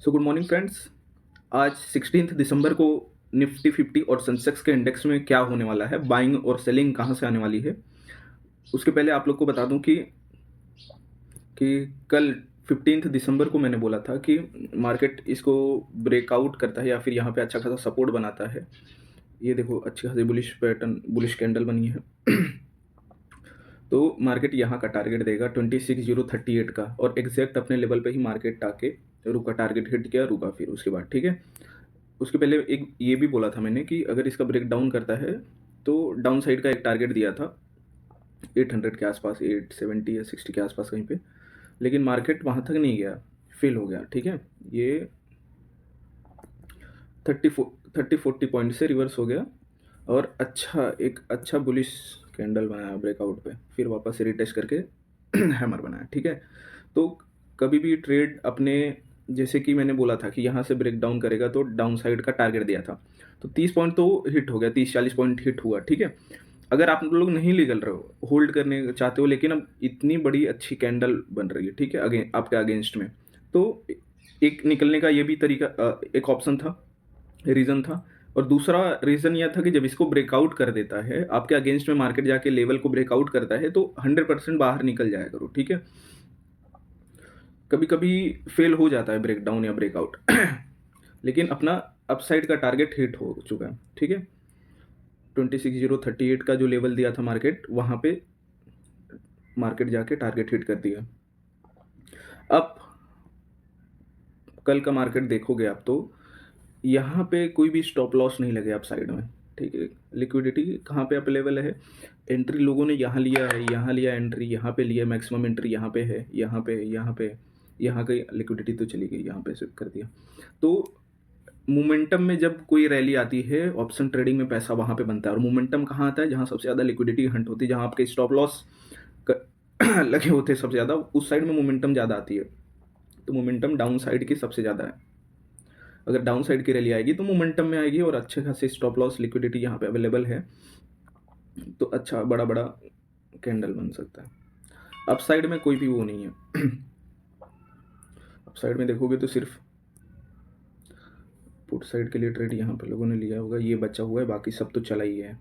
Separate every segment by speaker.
Speaker 1: So good morning friends. आज 16 दिसंबर को Nifty 50 और सेंसेक्स के इंडेक्स में क्या होने वाला है, बाइंग और सेलिंग कहाँ से आने वाली है। उसके पहले आप लोग को बता दूं कि कल 15 दिसंबर को मैंने बोला था कि मार्केट इसको ब्रेकआउट करता है या फिर यहाँ पे अच्छा खासा सपोर्ट बनाता है। ये देखो अच्छी खासी बुलिश पैटर्न, बुलिश कैंडल बनी है। तो मार्केट यहाँ का टारगेट देगा 26,038 का, और एग्जैक्ट अपने लेवल पे ही मार्केट आके रुका, टारगेट हिट किया, रुका फिर उसके बाद। ठीक है, उसके पहले एक ये भी बोला था मैंने कि अगर इसका ब्रेक डाउन करता है तो डाउन साइड का एक टारगेट दिया था 800 के आसपास, 870 या 60 के आसपास कहीं पे, लेकिन मार्केट वहाँ तक नहीं गया, फेल हो गया। ठीक है, ये 30-40 पॉइंट से रिवर्स हो गया और एक अच्छा बुलिश कैंडल बनाया ब्रेकआउट पे, फिर वापस से रिटेस्ट करके हैमर बनाया। ठीक है, तो कभी भी ट्रेड अपने, जैसे कि मैंने बोला था कि यहाँ से ब्रेक डाउन करेगा तो डाउन साइड का टारगेट दिया था, तो 30 पॉइंट तो हिट हो गया, 30-40 पॉइंट हिट हुआ। ठीक है, अगर आप लोग नहीं निकल रहे हो, होल्ड करने चाहते हो, लेकिन अब इतनी बड़ी अच्छी कैंडल बन रही है, ठीक है, आपके अगेंस्ट में, तो एक निकलने का ये भी तरीका, एक ऑप्शन था, रीज़न था। और दूसरा रीज़न यह था कि जब इसको ब्रेकआउट कर देता है, आपके अगेंस्ट में मार्केट जाके लेवल को ब्रेकआउट करता है, तो 100% बाहर निकल जाया करो। ठीक है, कभी कभी फेल हो जाता है ब्रेकडाउन या ब्रेकआउट लेकिन अपना अपसाइड का टारगेट हिट हो चुका है। ठीक है, 26,038 का जो लेवल दिया था मार्केट, वहाँ पे मार्केट जाके टारगेट हिट कर दिया। अब कल का मार्केट देखोगे आप, तो यहाँ पे कोई भी स्टॉप लॉस नहीं लगे अपसाइड में। ठीक है, लिक्विडिटी कहाँ पे अवेलेबल है, एंट्री लोगों ने यहाँ लिया है, यहाँ लिया एंट्री, यहाँ पे लिया, मैक्सिमम एंट्री यहाँ पे है, यहाँ की लिक्विडिटी तो चली गई, यहाँ पे शिफ्ट कर दिया। तो मोमेंटम में जब कोई रैली आती है, ऑप्शन ट्रेडिंग में पैसा वहाँ पे बनता है। और मोमेंटम कहाँ आता है, जहाँ सबसे ज़्यादा लिक्विडिटी हंट होती है, जहाँ आपके स्टॉप लॉस लगे होते हैं सबसे ज़्यादा, उस साइड में मोमेंटम ज़्यादा आती है। तो मोमेंटम डाउन साइड की सबसे ज़्यादा है। अगर डाउन साइड की रैली आएगी तो मोमेंटम में आएगी, और अच्छे खासे स्टॉप लॉस लिक्विडिटी यहाँ पे अवेलेबल है, तो अच्छा बड़ा बड़ा कैंडल बन सकता है। अप साइड में कोई भी वो नहीं है। अप साइड में देखोगे तो सिर्फ पुट साइड के लिए ट्रेड यहाँ पे लोगों ने लिया होगा, ये बचा हुआ है, बाकी सब तो चला ही है।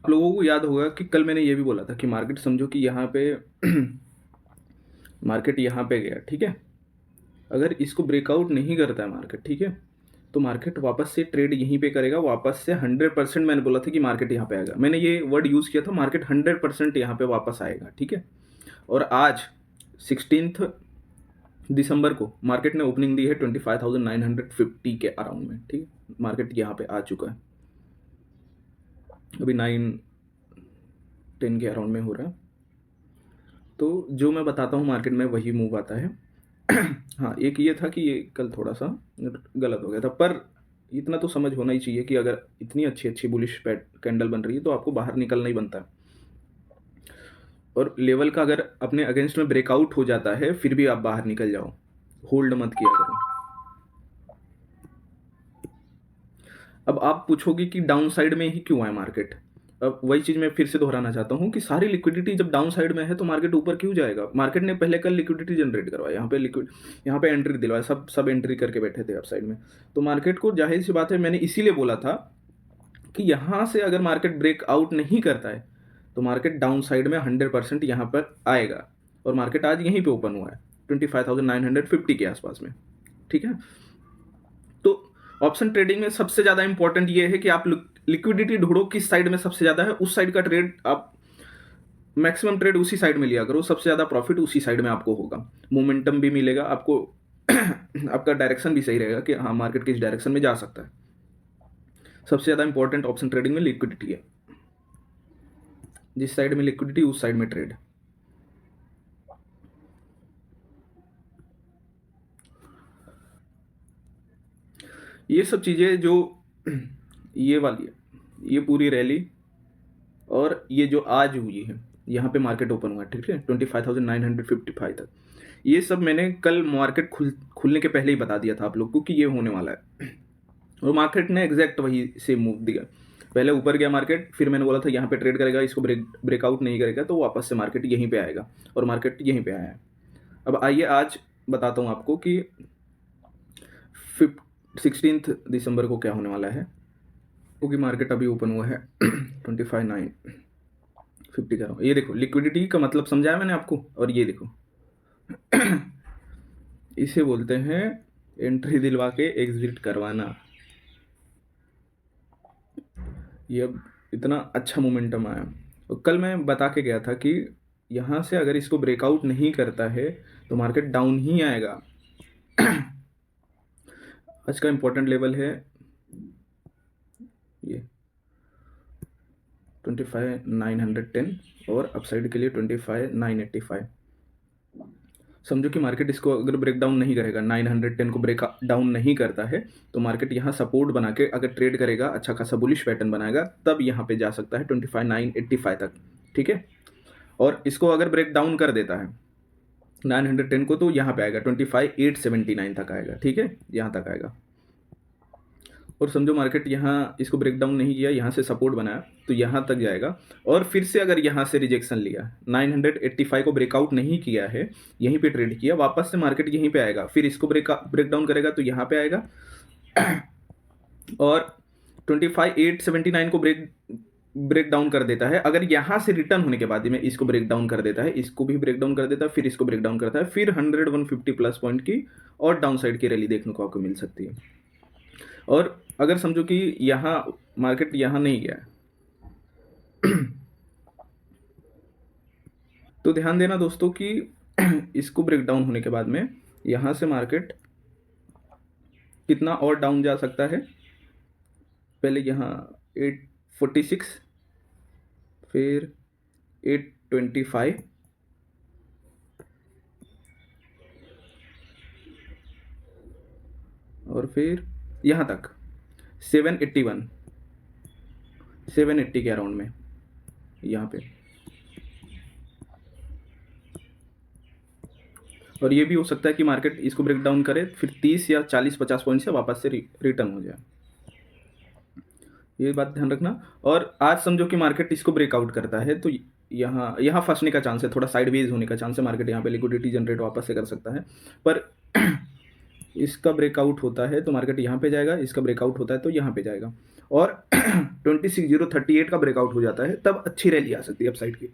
Speaker 1: आप लोगों को याद होगा कि कल मैंने ये भी बोला था कि मार्केट समझो कि यहाँ पे मार्केट यहाँ पे गया। ठीक है, अगर इसको ब्रेकआउट नहीं करता है मार्केट, ठीक है, तो मार्केट वापस से ट्रेड यहीं पे करेगा, वापस से 100%। मैंने बोला था कि मार्केट यहाँ पे आएगा, मैंने ये वर्ड यूज़ किया था, मार्केट 100% यहाँ पे वापस आएगा। ठीक है, और आज 16 दिसंबर को मार्केट ने ओपनिंग दी है 25,950 के अराउंड में। ठीक है, मार्केट यहाँ पे आ चुका है, अभी 9-10 के अराउंड में हो रहा है। तो जो मैं बताता हूँ मार्केट में वही मूव आता है। हाँ, एक ये था कि ये कल थोड़ा सा गलत हो गया था, पर इतना तो समझ होना ही चाहिए कि अगर इतनी अच्छी अच्छी बुलिश कैंडल बन रही है तो आपको बाहर निकलना ही बनता है। और लेवल का अगर अपने अगेंस्ट में ब्रेकआउट हो जाता है, फिर भी आप बाहर निकल जाओ, होल्ड मत किया करो। अब आप पूछोगे कि डाउन साइड में ही क्यों है मार्केट। अब वही चीज़ मैं फिर से दोहराना चाहता हूँ कि सारी लिक्विडिटी जब डाउन साइड में है तो मार्केट ऊपर क्यों जाएगा। मार्केट ने पहले कल लिक्विडिटी जनरेट करवाया, यहाँ पे एंट्री दिलवाया, सब एंट्री करके बैठे थे अप साइड में। तो मार्केट को जाहिर सी बात है, मैंने इसीलिए बोला था कि यहाँ से अगर मार्केट ब्रेकआउट नहीं करता है तो मार्केट डाउन साइड में 100% यहाँ पर आएगा। और मार्केट आज यहीं पे ओपन हुआ है 25,950 के आसपास में। ठीक है, तो ऑप्शन ट्रेडिंग में सबसे ज़्यादा इंपॉर्टेंट ये है कि आप लिक्विडिटी ढूंढो किस साइड में सबसे ज़्यादा है, उस साइड का ट्रेड आप मैक्सिमम ट्रेड उसी साइड में लिया करो, सबसे ज़्यादा प्रॉफिट उसी साइड में आपको होगा, मोमेंटम भी मिलेगा आपको। आपका डायरेक्शन भी सही रहेगा कि हाँ मार्केट किस डायरेक्शन में जा सकता है। सबसे ज़्यादा इंपॉर्टेंट ऑप्शन ट्रेडिंग में लिक्विडिटी है, जिस साइड में लिक्विडिटी उस साइड में ट्रेड। ये सब चीज़ें जो ये वाली है, ये पूरी रैली और ये जो आज हुई है, यहाँ पे मार्केट ओपन हुआ है, ठीक है, 25,955 तक, ये सब मैंने कल मार्केट खुलने के पहले ही बता दिया था आप लोग को कि ये होने वाला है, और मार्केट ने एग्जैक्ट वही से मूव दिया। पहले ऊपर गया मार्केट, फिर मैंने बोला था यहाँ पे ट्रेड करेगा, इसको ब्रेकआउट नहीं करेगा तो वापस से मार्केट यहीं पे आएगा, और मार्केट यहीं पे आया है। अब आइए आज बताता हूँ आपको कि 16 दिसंबर को क्या होने वाला है, क्योंकि मार्केट अभी ओपन हुआ है 25,950 कर रहा हूँ। ये देखो लिक्विडिटी का मतलब समझाया मैंने आपको, और ये देखो इसे बोलते हैं एंट्री दिलवा के एग्जिट करवाना। ये अब इतना अच्छा मोमेंटम आया, और कल मैं बता के गया था कि यहाँ से अगर इसको ब्रेकआउट नहीं करता है तो मार्केट डाउन ही आएगा। आज का इंपॉर्टेंट लेवल है ये 25,910 और अपसाइड के लिए 25,985। समझो कि मार्केट इसको अगर ब्रेक डाउन नहीं करेगा, 910 को ब्रेक डाउन नहीं करता है, तो मार्केट यहाँ सपोर्ट बना के अगर ट्रेड करेगा, अच्छा खासा बुलिश पैटर्न बनाएगा, तब यहाँ पे जा सकता है 25,985 तक, ठीक है। और इसको अगर ब्रेक डाउन कर देता है 910 को, तो यहाँ पे आएगा 25,879 तक आएगा, ठीक है, यहाँ तक आएगा। और समझो मार्केट यहाँ इसको ब्रेक डाउन नहीं किया, यहाँ से सपोर्ट बनाया, तो यहाँ तक जाएगा। और फिर से अगर यहाँ से रिजेक्शन लिया, 985 को ब्रेकआउट नहीं किया है, यहीं पे ट्रेड किया, वापस से मार्केट यहीं पे आएगा, फिर इसको ब्रेक डाउन करेगा तो यहाँ पे आएगा, और 25,879 को ब्रेक डाउन कर देता है। अगर यहाँ से रिटर्न होने के बाद में इसको ब्रेक डाउन कर देता है, इसको भी ब्रेक डाउन कर देता है, फिर इसको ब्रेक डाउन करता है, फिर 100-150 प्लस पॉइंट की और डाउन साइड की रैली देखने को आपको मिल सकती है। और अगर समझो कि यहाँ मार्केट यहाँ नहीं गया तो ध्यान देना दोस्तों कि इसको ब्रेक डाउन होने के बाद में यहाँ से मार्केट कितना और डाउन जा सकता है। पहले यहाँ 846, फिर 825, और फिर यहाँ तक 780 के अराउंड में यहाँ पे। और ये भी हो सकता है कि मार्केट इसको ब्रेक डाउन करे, फिर 30 या 40-50 पॉइंट से वापस से रिटर्न हो जाए, ये बात ध्यान रखना। और आज समझो कि मार्केट इसको ब्रेकआउट करता है, तो यहाँ फंसने का चांस है, थोड़ा साइडवेज होने का चांस है, मार्केट यहाँ पे लिक्विडिटी जनरेट वापस से कर सकता है। पर इसका ब्रेकआउट होता है तो मार्केट यहाँ पे जाएगा, इसका ब्रेकआउट होता है तो यहाँ पे जाएगा, और 26,038 का ब्रेकआउट हो जाता है, तब अच्छी रैली आ सकती है अपसाइड की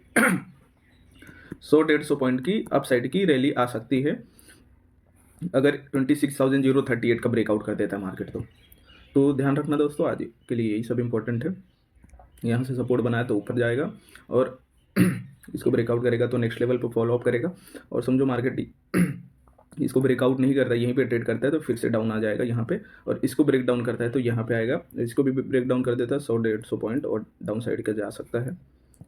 Speaker 1: 100-150 पॉइंट की अपसाइड की रैली आ सकती है, अगर 26,038 का ब्रेकआउट कर देता है मार्केट तो ध्यान रखना दोस्तों, आज के लिए यही सब इंपॉर्टेंट है। यहाँ से सपोर्ट बनाया तो ऊपर जाएगा, और इसको ब्रेकआउट करेगा तो नेक्स्ट लेवल पर फॉलो अप करेगा। और समझो मार्केट इसको ब्रेकआउट नहीं करता, यहीं पे ट्रेड करता है, तो फिर से डाउन आ जाएगा यहाँ पे, और इसको ब्रेक डाउन करता है तो यहाँ पे आएगा, इसको भी ब्रेक डाउन कर देता है 100-150 पॉइंट और डाउन साइड का जा सकता है।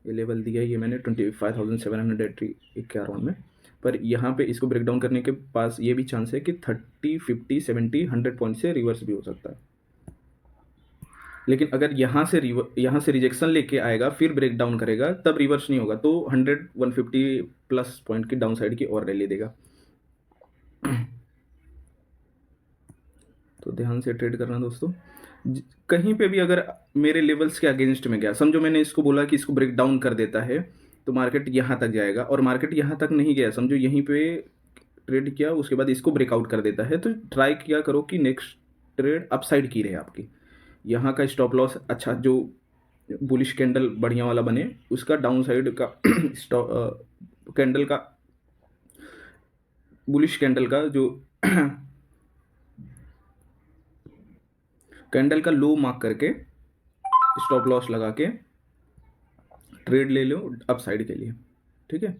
Speaker 1: ये लेवल दिया है ये मैंने 25,780 के अराउंड में, पर यहाँ पे इसको ब्रेक डाउन करने के पास ये भी चांस है कि 30, 50, 70, 100 पॉइंट से रिवर्स भी हो सकता है। लेकिन अगर यहाँ से रिजेक्शन लेके आएगा, फिर ब्रेक डाउन करेगा, तब रिवर्स नहीं होगा, तो 100-150 प्लस पॉइंट की डाउन साइड की और रैली देगा। तो ध्यान से ट्रेड करना दोस्तों। कहीं पे भी अगर मेरे लेवल्स के अगेंस्ट में गया, समझो मैंने इसको बोला कि इसको ब्रेक डाउन कर देता है तो मार्केट यहाँ तक जाएगा, और मार्केट यहाँ तक नहीं गया, समझो यहीं पे ट्रेड किया, उसके बाद इसको ब्रेकआउट कर देता है, तो ट्राई किया करो कि नेक्स्ट ट्रेड अपसाइड की रहे आपकी। यहाँ का स्टॉप लॉस अच्छा, जो बुलिश कैंडल बढ़िया वाला बने, उसका डाउन साइड का कैंडल का बुलिश कैंडल का जो कैंडल का लो मार्क करके स्टॉप लॉस लगा के ट्रेड ले लो अप साइड के लिए, ठीक है।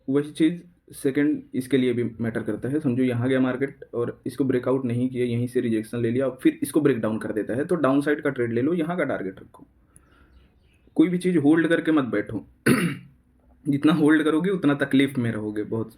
Speaker 1: वही चीज़ सेकंड इसके लिए भी मैटर करता है। समझो यहाँ गया मार्केट और इसको ब्रेकआउट नहीं किया, यहीं से रिजेक्शन ले लिया, फिर इसको ब्रेक डाउन कर देता है, तो डाउन साइड का ट्रेड ले लो, यहाँ का टारगेट रखो। कोई भी चीज़ होल्ड करके मत बैठो जितना होल्ड करोगे उतना तकलीफ में रहोगे बहुत।